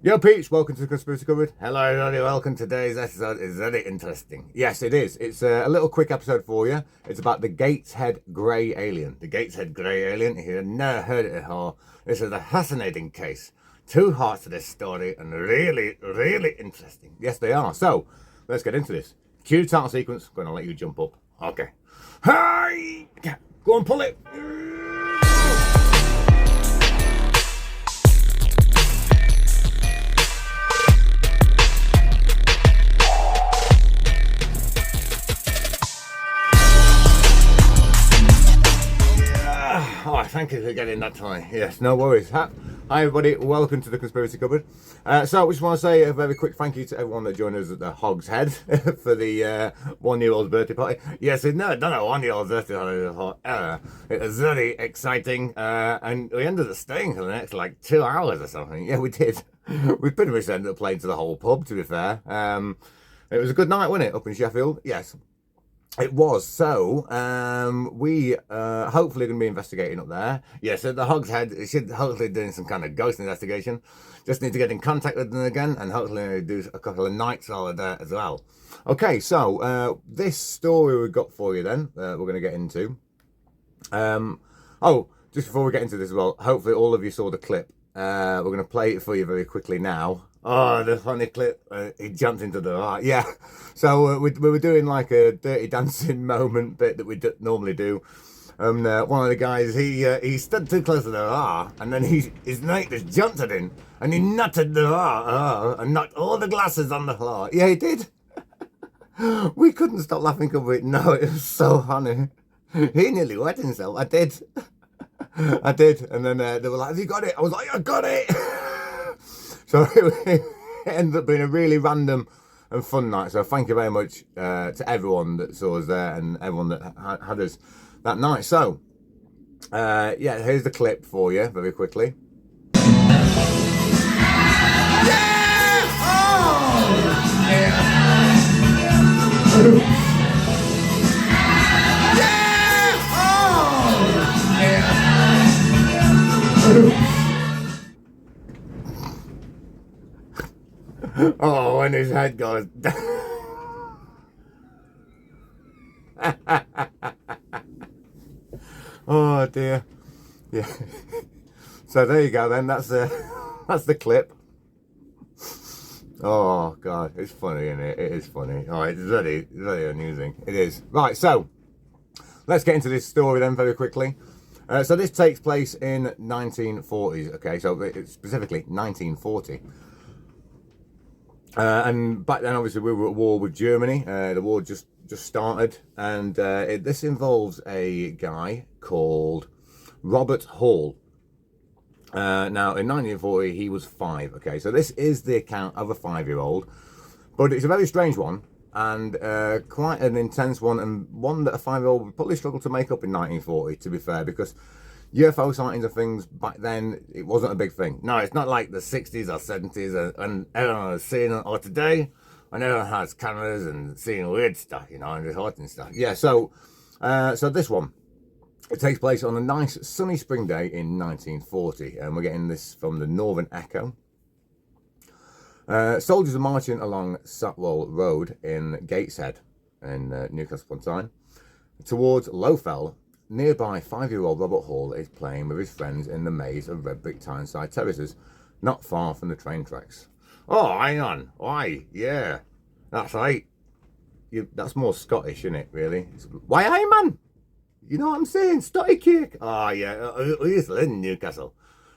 Yo peeps, welcome to the Conspiracy Cupboard. Hello everybody, welcome. Today's episode is very interesting. Yes, it is. It's a little quick episode for you. It's about the Gateshead Grey alien. The Gateshead Grey alien, if you've never heard it before, this is a fascinating case. Two parts to this story and really, really interesting. Yes, they are. So, let's get into this. Cue the title sequence. I'm going to let you jump up. Okay. Hi! Go and pull it. Oh, thank you for getting that time. Yes, no worries. Hi everybody, welcome to the Conspiracy Cupboard. So I just want to say a very quick thank you to everyone that joined us at the Hog's Head for the 1-year-old's birthday party. Yes, no, not a 1-year-old's birthday party. It was very exciting, and we ended up staying for the next like 2 hours or something. Yeah, we did. We pretty much ended up playing to the whole pub, to be fair. It was a good night, wasn't it, up in Sheffield? Yes. It was. So we hopefully going to be investigating up there. Yes, at the Hog's Head. It should hopefully doing some kind of ghost investigation. Just need to get in contact with them again, and hopefully do a couple of nights while there as well. Okay, so this story we've got for you then, we're going to get into. Oh, just before we get into this as well, hopefully all of you saw the clip. We're going to play it for you very quickly now. Oh, the funny clip. He jumped into the heart. Yeah. So we were doing like a dirty dancing moment bit that we normally do. And one of the guys, he stood too close to the bar, and then his mate just jumped at him, and he nutted the bar, and knocked all the glasses on the floor. Yeah, he did. We couldn't stop laughing over it. No, it was so funny. He nearly wet himself. I did. I did. And then they were like, "Have you got it?" I was like, "I got it." So it ended up being a really random and fun night. So thank you very much to everyone that saw us there and everyone that had us that night. So, yeah, here's the clip for you very quickly. Yeah! Oh! Yeah! Oh, when his head goes down. Oh dear. Yeah. So there you go then. That's the clip. Oh god, it's funny, isn't it? It is funny. Oh, it's very, very amusing. It is. Right, so let's get into this story then very quickly. So this takes place in 1940s. Okay, so it's specifically 1940. And back then, obviously, we were at war with Germany. The war just started, and this involves a guy called Robert Hall. Now, in 1940, he was 5. Okay, so this is the account of a 5-year-old, but it's a very strange one and quite an intense one, and one that a 5-year-old would probably struggle to make up in 1940. To be fair, because UFO sightings and things back then, it wasn't a big thing. No, it's not like the 60s or 70s and everyone was seeing it, or today, and everyone has cameras and seeing weird stuff, you know, and reporting stuff. Yeah, so this one, it takes place on a nice sunny spring day in 1940, and we're getting this from the Northern Echo. Soldiers are marching along Satwell Road in Gateshead in Newcastle upon Tyne towards Lowfell. Nearby, 5-year-old Robert Hall is playing with his friends in the maze of red brick Tyneside terraces, not far from the train tracks. Oh, hang on. Why? Yeah, that's right. That's more Scottish, isn't it, really? Why, aye, man? You know what I'm saying? Stotty cake. Oh, yeah. We used to live in Newcastle.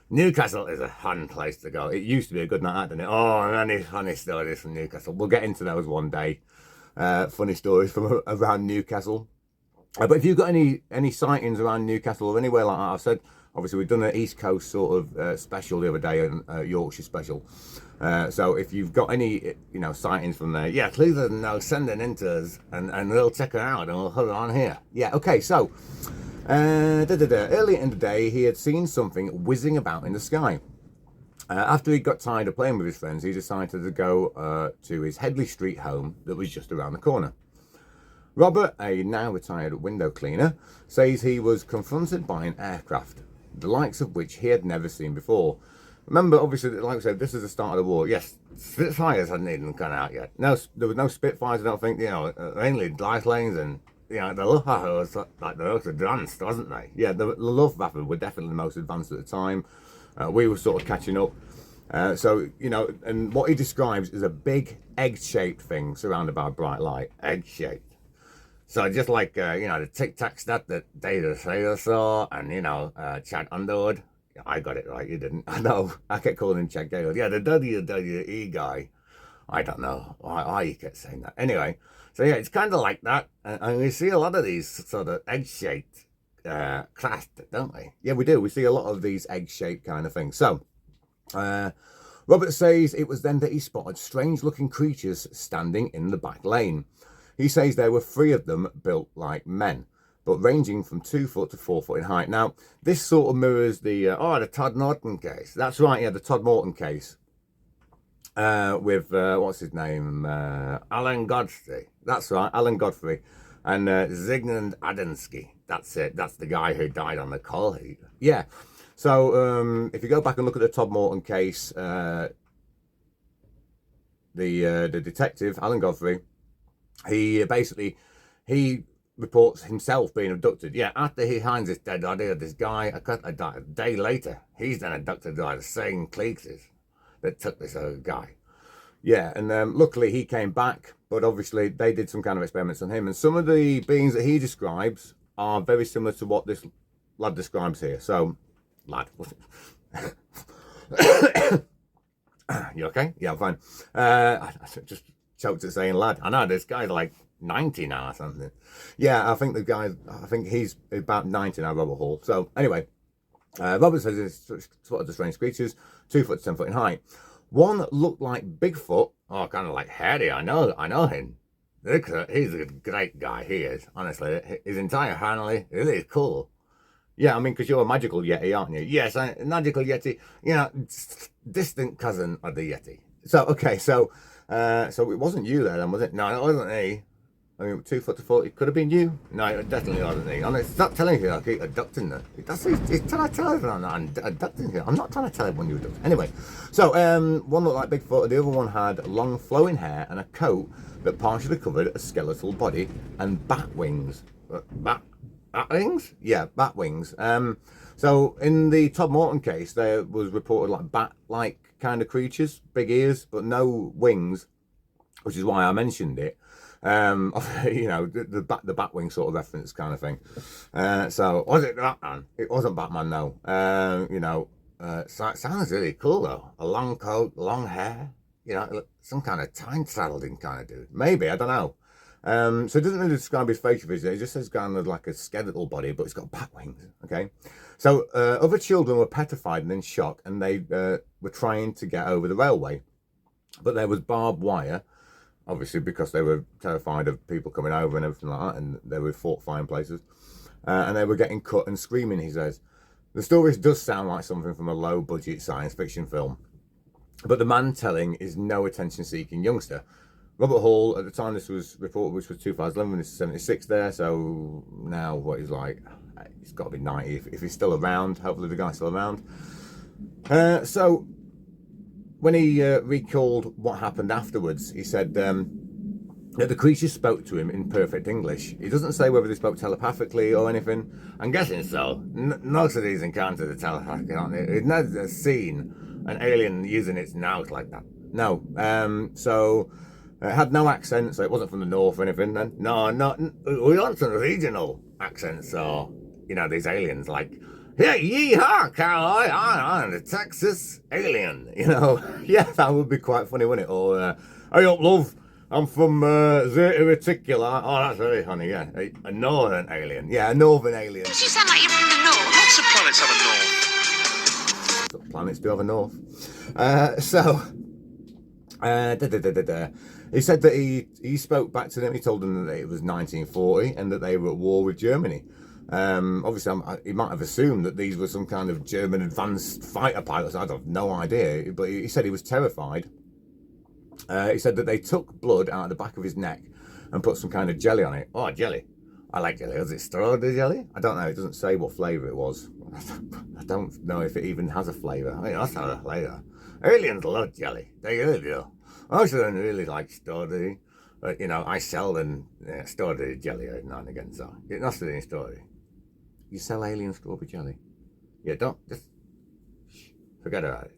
Newcastle is a fun place to go. It used to be a good night out, didn't it? Oh, many funny stories from Newcastle. We'll get into those one day. Funny stories from around Newcastle. But if you've got any sightings around Newcastle or anywhere like that, I've said, obviously we've done an East Coast sort of special the other day, Yorkshire special. So if you've got any, sightings from there, yeah, please let them know, send it in to us, and we'll check it out and we'll put it on here. Yeah, okay, so, earlier in the day, he had seen something whizzing about in the sky. After he got tired of playing with his friends, he decided to go to his Headley Street home that was just around the corner. Robert, a now retired window cleaner, says he was confronted by an aircraft, the likes of which he had never seen before. Remember, obviously, like I said, this is the start of the war. Yes, Spitfires hadn't even gone out yet. No, there was no Spitfires, I don't think. You know, mainly light lanes and, you know, the Luftwaffe was like the most advanced, wasn't they? Yeah, the Luftwaffe were definitely the most advanced at the time. We were sort of catching up. So, you know, and what he describes is a big egg-shaped thing surrounded by a bright light. Egg-shaped. So just like, you know, the Tic Tac stat that Data Sailor saw and, you know, Chad Underwood. I got it right, you didn't. I know. I kept calling him Chad Gaylord. Yeah, the WWE guy. I don't know why you kept saying that. Anyway, so yeah, it's kind of like that. And we see a lot of these sort of egg-shaped craft, don't we? Yeah, we do. We see a lot of these egg-shaped kind of things. So, Robert says it was then that he spotted strange-looking creatures standing in the back lane. He says there were 3 of them built like men, but ranging from 2 foot to 4 foot in height. Now, this sort of mirrors the Todd Morton case. That's right, yeah, the Todd Morton case. With, what's his name? Alan Godfrey. That's right, Alan Godfrey. And Zygmunt Adamski. That's it. That's the guy who died on the coal heap. Yeah. So, if you go back and look at the Todd Morton case, the detective, Alan Godfrey, he reports himself being abducted. Yeah, after he finds this dead body of this guy, a day later, he's then abducted by the same cliques that took this other guy. Yeah, and luckily he came back, but obviously they did some kind of experiments on him. And some of the beings that he describes are very similar to what this lad describes here. So, lad. You okay? Yeah, I'm fine. I just choked at saying lad. I know, this guy's like 90 now or something. Yeah, I think he's about 90 now, Robert Hall. So anyway, Robert says it's spotted the strange creatures, 2 foot to 10 foot in height. One looked like Bigfoot, kind of like hairy. I know him. He's a great guy, he is, honestly. His entire family really is cool. Yeah, I mean, because you're a magical Yeti, aren't you? Yes, a magical Yeti, you know, distant cousin of the Yeti. So, okay, so it wasn't you there then, was it? No, it wasn't me. I mean, 2 foot to 4, it could have been you. No, it definitely wasn't me. And stop telling you I keep abducting them. He's trying to tell everyone that I'm abducting you. I'm not trying to tell everyone you abducted. Anyway, so one looked like Bigfoot, and the other one had long flowing hair and a coat that partially covered a skeletal body and bat wings. Bat wings? Yeah, bat wings. So in the Todd Morton case, there was reported like bat-like kind of creatures, big ears, but no wings, which is why I mentioned it. You know, the Batwing sort of reference kind of thing. So was it Batman? It wasn't Batman, no. You know, sounds really cool though. A long coat, long hair. You know, some kind of time traveling kind of dude. Maybe, I don't know. So it doesn't really describe his facial features. It just says kind of like a skeletal body, but it's got bat wings. Okay. So other children were petrified and in shock, and they were trying to get over the railway, but there was barbed wire. Obviously, because they were terrified of people coming over and everything like that, and they were fortifying places. And they were getting cut and screaming, he says. The story does sound like something from a low-budget science fiction film. But the man telling is no attention-seeking youngster. Robert Hall, at the time this was reported, which was 2011, this is 76 there, so now what he's like, he's got to be 90 if he's still around. Hopefully the guy's still around. So when he recalled what happened afterwards, he said that the creature spoke to him in perfect English. He doesn't say whether they spoke telepathically or anything. I'm guessing so. Most of these encounters are telepathic, aren't they? It's never seen an alien using its mouth like that. No. So it had no accent, so it wasn't from the north or anything. Then no, we want some regional accents, or you know, these aliens like. Yeah, yeehaw, cowboy, I'm the Texas alien, you know. Yeah, that would be quite funny, wouldn't it? Or, hey up, love, I'm from Zeta Reticula. Oh, that's very funny, yeah. A northern alien. Yeah, a northern alien. Does you sound like you're from the north? Lots of planets have a north. Lots of planets do have a north. He said that he spoke back to them, he told them that it was 1940 and that they were at war with Germany. Obviously, he might have assumed that these were some kind of German advanced fighter pilots. I have no idea, but he said he was terrified. He said that they took blood out of the back of his neck and put some kind of jelly on it. Oh, jelly. I like jelly. Was it strawberry jelly? I don't know. It doesn't say what flavour it was. I don't know if it even has a flavour. I mean, that's not a flavour. Aliens love jelly. They really do. Most of them really like strawberry. But, you know, I sell them strawberry jelly every now and again. So, it's not doing strawberry. You sell alien strawberry jelly? Yeah, don't. Just forget about it.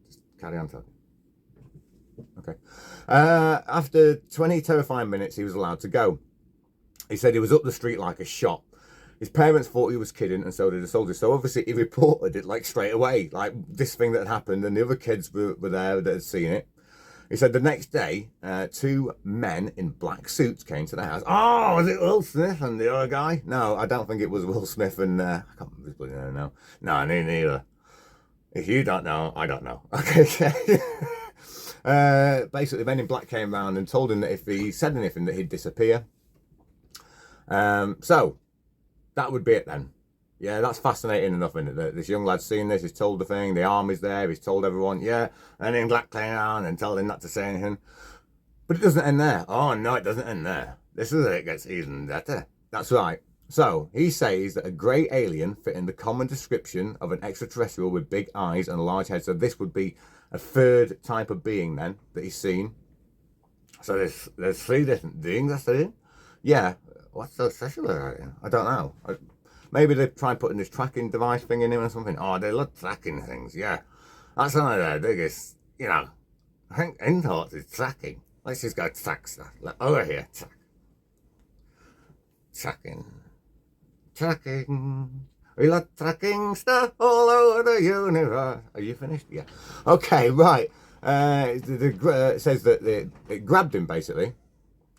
Just carry on talking. Okay. After 20 terrifying minutes, he was allowed to go. He said he was up the street like a shot. His parents thought he was kidding, and so did the soldiers. So obviously he reported it like straight away, like this thing that had happened, and the other kids were there that had seen it. He said the next day, 2 men in black suits came to the house. Oh, was it Will Smith and the other guy? No, I don't think it was Will Smith and I can't remember his bloody name now. No, neither. If you don't know, I don't know. Okay. Basically, men in black came round and told him that if he said anything, that he'd disappear. So that would be it then. Yeah, that's fascinating enough, isn't it? That this young lad's seen this, he's told the thing, the army's there, he's told everyone, yeah, and then black came around and told him not to say anything. But it doesn't end there. Oh no, it doesn't end there. This is where it gets even better. That's right. So he says that a grey alien fitting the common description of an extraterrestrial with big eyes and a large head. So this would be a third type of being then that he's seen. So there's 3 different beings that's in. Yeah, what's so special about it? I don't know. Maybe they're trying putting this tracking device thing in him or something. Oh, they love tracking things, yeah. That's one of their biggest, you know, I think imports is tracking. Let's just go track stuff. Like, over here, tracking. We love tracking stuff all over the universe. Are you finished? Yeah. Okay, right. It says that it grabbed him, basically.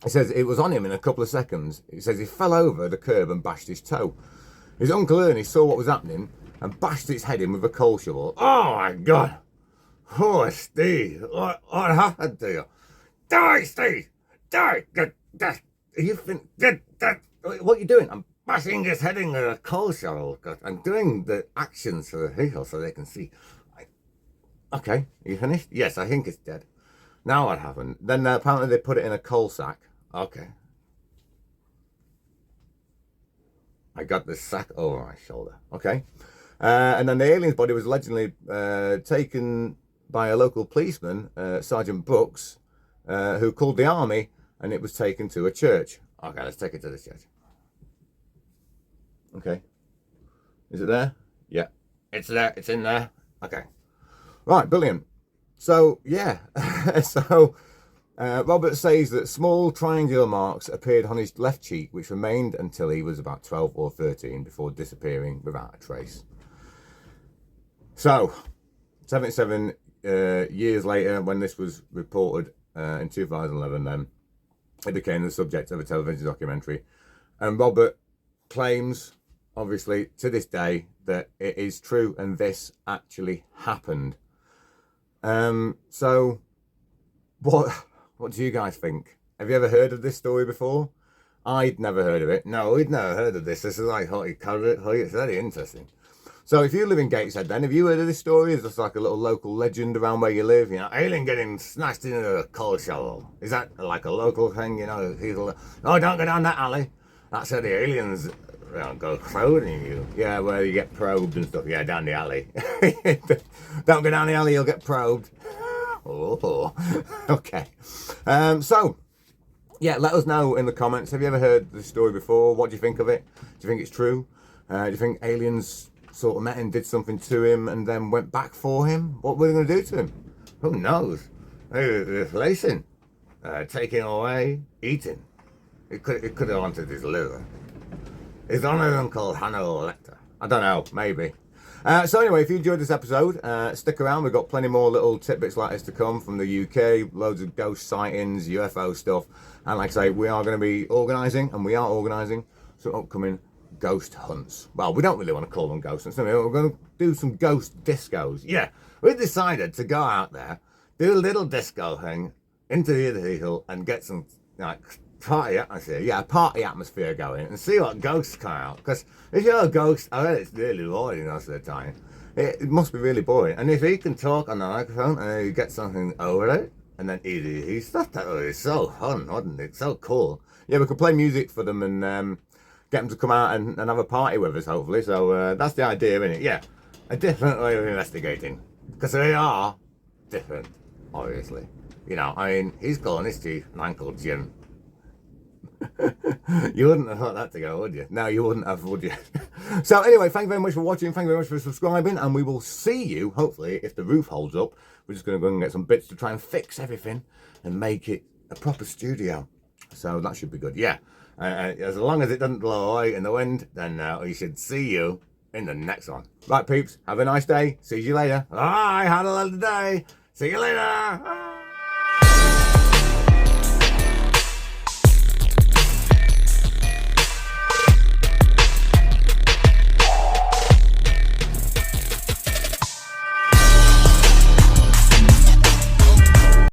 It says it was on him in a couple of seconds. It says he fell over the curb and bashed his toe. His Uncle Ernie saw what was happening and bashed his head in with a coal shovel. Oh my God! Oh, Steve, what happened to you? Die, Steve! Die! You think what are you doing? I'm bashing his head in with a coal shovel. I'm doing the actions for the people so they can see. Okay, are you finished? Yes, I think it's dead. Now what happened? Then apparently they put it in a coal sack. Okay. I got the sack over my shoulder. Okay. And then the alien's body was allegedly taken by a local policeman, Sergeant Brooks, who called the army, and it was taken to a church. Okay, let's take it to the church. Okay. Is it there? Yeah. It's there. It's in there. Okay. Right, brilliant. So, yeah. Robert says that small triangular marks appeared on his left cheek, which remained until he was about 12 or 13 before disappearing without a trace. So, 77 years later, when this was reported in 2011, then it became the subject of a television documentary. And Robert claims, obviously, to this day, that it is true and this actually happened. So, what do you guys think? Have you ever heard of this story before? I'd never heard of it. No, we'd never heard of this. This is like it's very interesting. So if you live in Gateshead then, have you heard of this story? Is this like a little local legend around where you live? You know, alien getting snatched into a coal shovel. Is that like a local thing? You know, people, oh, don't go down that alley. That's how the aliens go probing you. Yeah, where you get probed and stuff. Yeah, down the alley. Don't go down the alley, you'll get probed. Oh, okay. So, yeah, let us know in the comments. Have you ever heard this story before? What do you think of it? Do you think it's true? Do you think aliens sort of met him, did something to him, and then went back for him? What were they going to do to him? Who knows? Replacing, taking away, eating. It could have wanted his liver. Is one of them called Hannibal Lecter? I don't know, maybe. So anyway, if you enjoyed this episode, stick around. We've got plenty more little tidbits like this to come from the UK, loads of ghost sightings, UFO stuff. And like I say, we are going to be organising, and we are organising, some upcoming ghost hunts. Well, we don't really want to call them ghost hunts. We're going to do some ghost discos. Yeah, we decided to go out there, do a little disco thing into the vehicle and get some like party atmosphere going and see what ghosts come out. Because if you're a ghost, I bet it's really boring most of the time. It must be really boring. And if he can talk on the microphone and he get something over it, and then he stuff that was so fun, wasn't it? So cool. Yeah, we could play music for them and get them to come out and have a party with us, hopefully. So that's the idea, isn't it? Yeah, a different way of investigating. Because they are different, obviously. You know, I mean, he's calling his chief and I'm called Jim. You wouldn't have thought that to go, would you? No, you wouldn't have, would you? So anyway, thank you very much for watching. Thank you very much for subscribing. And we will see you, hopefully, if the roof holds up. We're just going to go and get some bits to try and fix everything and make it a proper studio. So that should be good. Yeah. As long as it doesn't blow away in the wind, then we should see you in the next one. Right, peeps. Have a nice day. See you later. I had a lovely day. See you later.